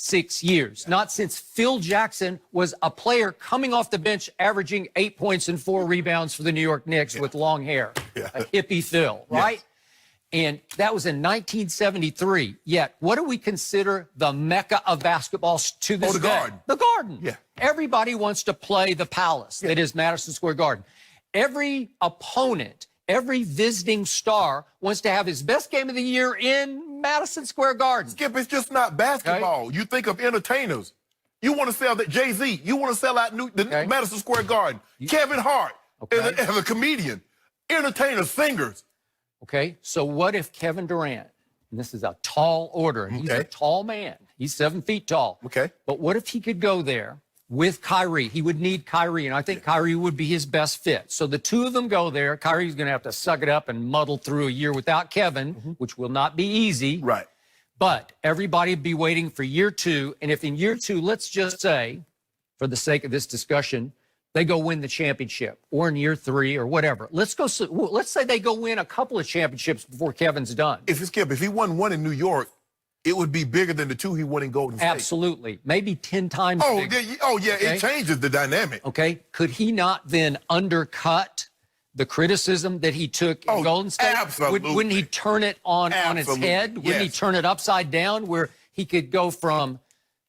6 years. Not since Phil Jackson was a player coming off the bench, averaging 8 points and 4 rebounds for the New York Knicks with long hair. A hippie Phil, right? Yes. And that was in 1973. Yet, what do we consider the mecca of basketball to this day? Garden. The Garden. Yeah. Everybody wants to play the Palace. That is Madison Square Garden. Every opponent, every visiting star wants to have his best game of the year in Madison Square Garden. Skip, it's just not basketball. Okay. You think of entertainers. You want to sell that Jay-Z. You want to sell out Madison Square Garden. Kevin Hart as a comedian. Entertainers, singers. Okay, so what if Kevin Durant, and this is a tall order, and he's a tall man. He's 7 feet tall. Okay. But what if he could go there with Kyrie? He would need Kyrie, and I think Kyrie would be his best fit. So the two of them go there. Kyrie's going to have to suck it up and muddle through a year without Kevin, which will not be easy. Right. But everybody would be waiting for year 2, and if in year 2, let's just say, for the sake of this discussion, they go win the championship, or in year 3, or whatever. Let's say they go win a couple of championships before Kevin's done. If he won one in New York, it would be bigger than the 2 he won in Golden State. Absolutely, maybe 10 times. Bigger. It changes the dynamic. Okay, could he not then undercut the criticism that he took in Golden State? Absolutely. Wouldn't he turn it on its head? Wouldn't he turn it upside down, where he could go from,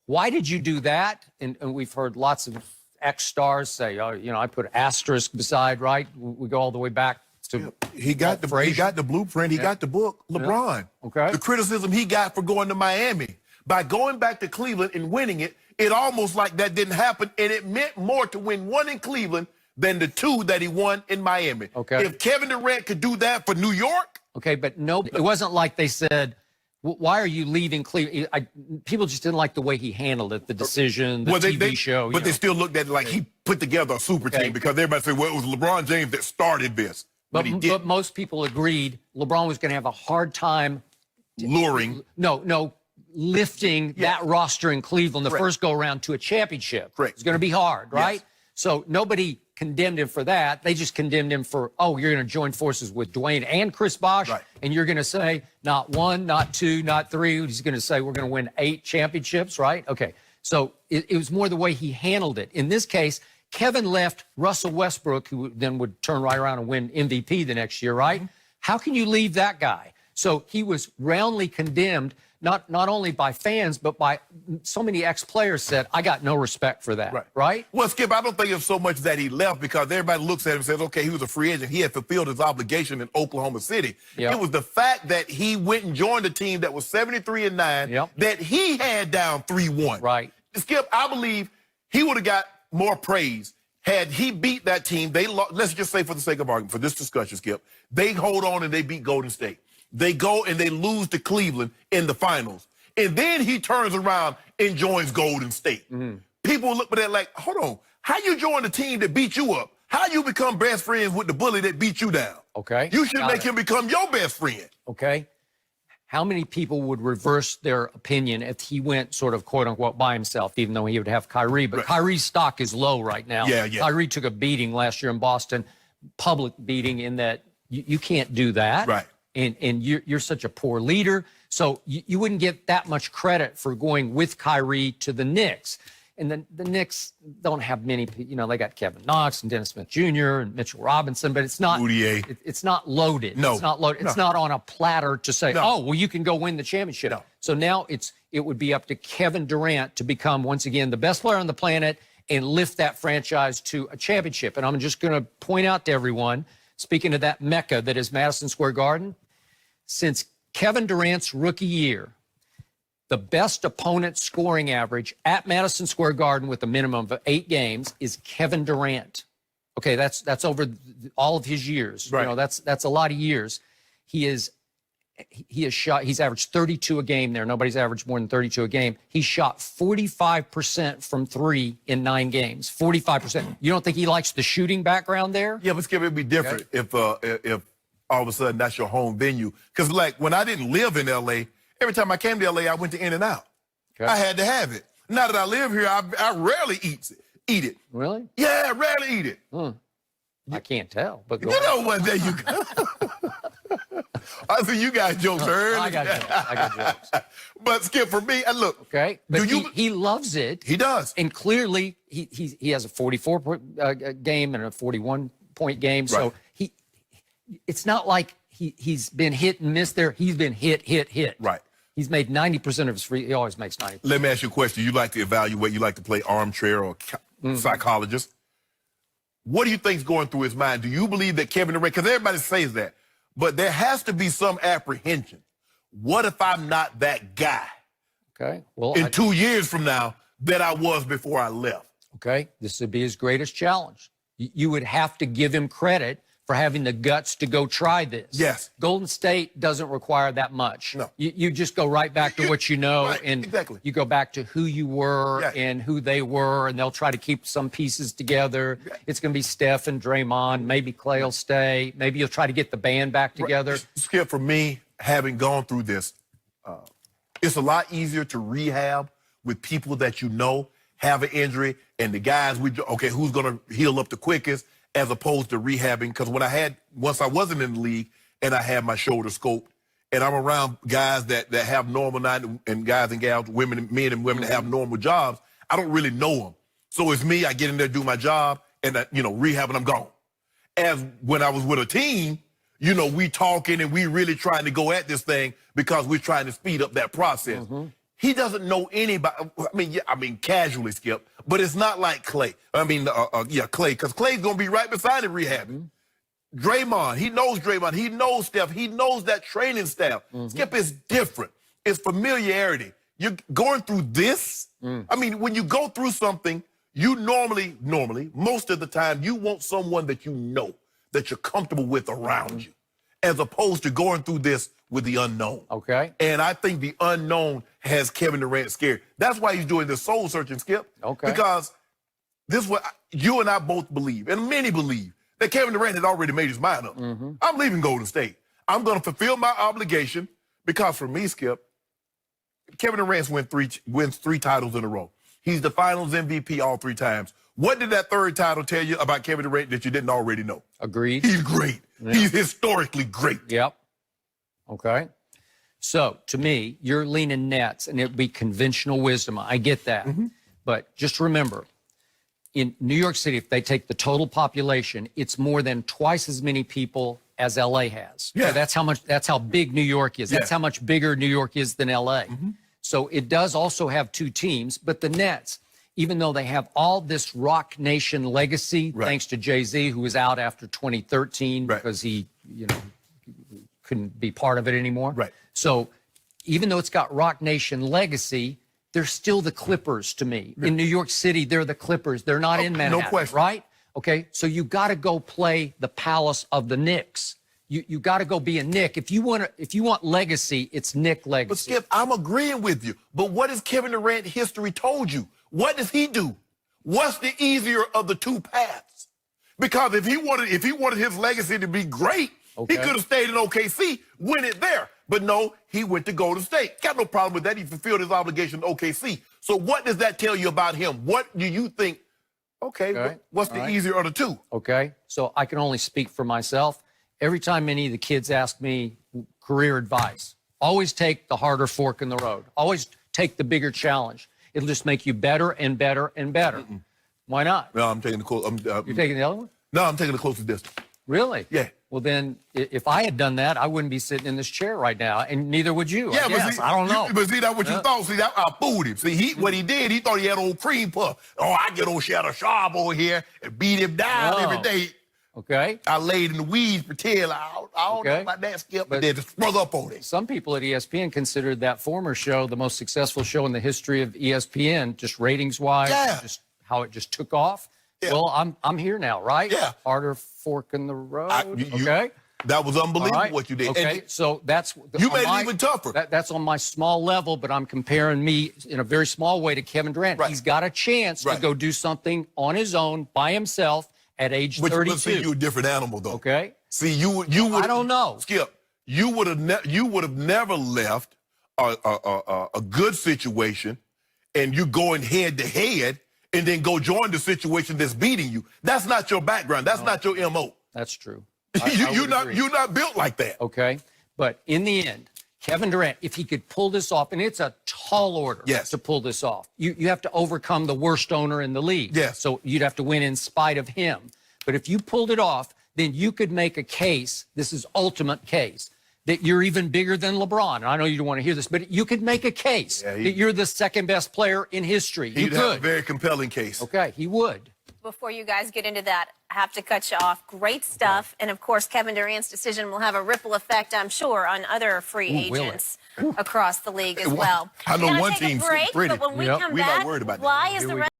"Why did you do that?" And we've heard lots of ex-stars say, "Oh, I put asterisk beside," right? We go all the way back to he got the blueprint, he got the book. LeBron. Okay. The criticism he got for going to Miami. By going back to Cleveland and winning it, it almost like that didn't happen, and it meant more to win one in Cleveland than the 2 that he won in Miami. Okay. If Kevin Durant could do that for New York. Okay, but no, it wasn't like they said, "Why are you leaving Cleveland?" People just didn't like the way he handled it, the decision, the TV show. But they still looked at it like he put together a super team, because everybody said, well, it was LeBron James that started this. But most people agreed LeBron was going to have a hard time lifting that roster in Cleveland the first go-around to a championship. Correct. It's going to be hard, right? Yes. So nobody condemned him for that. They just condemned him for, you're going to join forces with Dwayne and Chris Bosh, and you're going to say not 1, not 2, not 3. He's going to say we're going to win 8 championships, right? Okay. So it was more the way he handled it. In this case, Kevin left Russell Westbrook, who then would turn right around and win MVP the next year, right? How can you leave that guy? So he was roundly condemned, not only by fans, but by so many ex-players said, I got no respect for that, right? Well, Skip, I don't think it's so much that he left, because everybody looks at him and says, okay, he was a free agent. He had fulfilled his obligation in Oklahoma City. It was the fact that he went and joined a team that was 73-9, that he had down 3-1. Right. Skip, I believe he would have got more praise had he beat that team. Let's just say, for the sake of argument, for this discussion, Skip, they hold on and they beat Golden State. They go and they lose to Cleveland in the finals. And then he turns around and joins Golden State. People look at that like, hold on, how you join the team that beat you up? How you become best friends with the bully that beat you down? Okay. You should make him become your best friend. Okay. How many people would reverse their opinion if he went sort of quote-unquote by himself, even though he would have Kyrie? But Kyrie's stock is low right now. Kyrie took a beating last year in Boston, public beating, in that you can't do that. Right. And you're such a poor leader. So you wouldn't get that much credit for going with Kyrie to the Knicks. And the Knicks don't have many, they got Kevin Knox and Dennis Smith Jr. and Mitchell Robinson, but it's not it's not loaded. No. It's not loaded. It's not on a platter to say, you can go win the championship. No. So now it would be up to Kevin Durant to become, once again, the best player on the planet and lift that franchise to a championship. And I'm just going to point out to everyone, speaking of that mecca that is Madison Square Garden, since Kevin Durant's rookie year, the best opponent scoring average at Madison Square Garden with a minimum of 8 games is Kevin Durant. Okay, that's over all of his years. Right. That's a lot of years. He's averaged 32 a game there. Nobody's averaged more than 32 a game. He shot 45% from 3 in 9 games. 45%. You don't think he likes the shooting background there? Yeah, but Skip, it'd be different if all of a sudden that's your home venue. Because like when I didn't live in L.A., every time I came to L.A., I went to In-N-Out. I had to have it. Now that I live here, I rarely eat it. Really? Yeah, I rarely eat it. I can't tell. But you know what? There you go. I see you got jokes early. I got jokes. But Skip, for me, and look. Okay. But he loves it. He does. And clearly he has a 44-point game and a 41-point game. So it's not like he's been hit and missed there. He's been hit. Right. He's made 90% of his free. He always makes 90%. Let me ask you a question. You like to evaluate. You like to play armchair or psychologist. What do you think's going through his mind? Do you believe that Kevin Durant, because everybody says that, but there has to be some apprehension. What if I'm not that guy? Okay. Well, in 2 years from now that I was before I left. Okay. This would be his greatest challenge. You would have to give him credit for having the guts to go try this. Yes. Golden State doesn't require that much. No. You just go right back to what you know, right, and exactly. you go back to who you were and who they were, and they'll try to keep some pieces together. It's going to be Steph and Draymond. Maybe Clay will stay. Maybe you'll try to get the band back together. Skip, for me, having gone through this, it's a lot easier to rehab with people that you know have an injury, and the guys who's going to heal up the quickest, as opposed to rehabbing. Because once I wasn't in the league and I had my shoulder scoped, and I'm around guys that have normal, and guys and gals, men and women that have normal jobs, I don't really know them. So it's me, I get in there, do my job, and rehab, and I'm gone. As when I was with a team, we talking and we really trying to go at this thing because we're trying to speed up that process. He doesn't know anybody. I mean, casually, Skip, but it's not like Clay. Clay, because Clay's going to be right beside him rehabbing. Draymond, he knows Draymond. He knows Steph. He knows that training staff. Skip, is different. It's familiarity. You're going through this. I mean, when you go through something, you normally, most of the time, you want someone that you know, that you're comfortable with around you, as opposed to going through this with the unknown. Okay. And I think the unknown has Kevin Durant scared. That's why he's doing this soul searching, Skip. Okay. Because this is what you and I both believe, and many believe, that Kevin Durant had already made his mind up. I'm leaving Golden State. I'm going to fulfill my obligation, because for me, Skip, Kevin Durant wins three titles in a row. He's the finals MVP all 3 times. What did that third title tell you about Kevin Durant that you didn't already know? Agreed. He's great. Yeah. He's historically great. Yep. Okay. So, to me, you're leaning Nets, and it would be conventional wisdom. I get that. But just remember, in New York City, if they take the total population, it's more than twice as many people as LA has. Yeah. So that's how big New York is. That's how much bigger New York is than LA. So it does also have 2 teams, but the Nets, even though they have all this Rock Nation legacy, thanks to Jay-Z, who was out after 2013 because he, couldn't be part of it anymore. So even though it's got Rock Nation legacy, they're still the Clippers to me. In New York City, they're the Clippers. They're not in Manhattan, no question. right? Okay, so you got to go play the palace of the Knicks. You got to go be a Knick. If you want legacy, it's Knick legacy. But Skip, I'm agreeing with you. But what has Kevin Durant history told you? What does he do? What's the easier of the 2 paths? Because if he wanted his legacy to be great, he could have stayed in OKC, win it there. But no, he went to Golden State. Got no problem with that. He fulfilled his obligation to OKC. So what does that tell you about him? What do you think? What's the easier of the 2? Okay, so I can only speak for myself. Every time any of the kids ask me career advice, always take the harder fork in the road. Always take the bigger challenge. It'll just make you better and better and better. Why not? No, I'm taking the close. You're taking the other one? No, I'm taking the closest distance. Really? Yeah. Well, then, if I had done that, I wouldn't be sitting in this chair right now, and neither would you. Yeah, but I don't know. But see, that's what you thought. See, I fooled him. See, what he did, he thought he had old cream puff. Oh, I get old Shadow Sharp over here and beat him down every day. Okay. I laid in the weeds for till I don't know about that, Skip, but then just sprung up on it. Some people at ESPN considered that former show the most successful show in the history of ESPN, just ratings-wise, just how it just took off. Yeah. Well, I'm here now, right? Yeah. Harder fork in the road. That was unbelievable what you did. Okay, and so that's... You made it even tougher. That's on my small level, but I'm comparing me in a very small way to Kevin Durant. He's got a chance to go do something on his own, by himself, at age 32. But see, you're a different animal, though. Okay. See, you would. I don't know. Skip, you would have never left a good situation, and you going head to head, and then go join the situation that's beating you. That's not your background. That's not your MO. That's true. You're not built like that. Okay. But in the end, Kevin Durant, if he could pull this off, and it's a tall order to pull this off, you have to overcome the worst owner in the league. Yes. So you'd have to win in spite of him. But if you pulled it off, then you could make a case, this is ultimate case, that you're even bigger than LeBron. And I know you don't want to hear this, but you could make a case that you're the second best player in history. You could have a very compelling case. Okay, he would. Before you guys get into that, I have to cut you off. Great stuff. And, of course, Kevin Durant's decision will have a ripple effect, I'm sure, on other free agents across the league as well. I know one team's break, pretty. but when we come We're back, not worried about that. why is the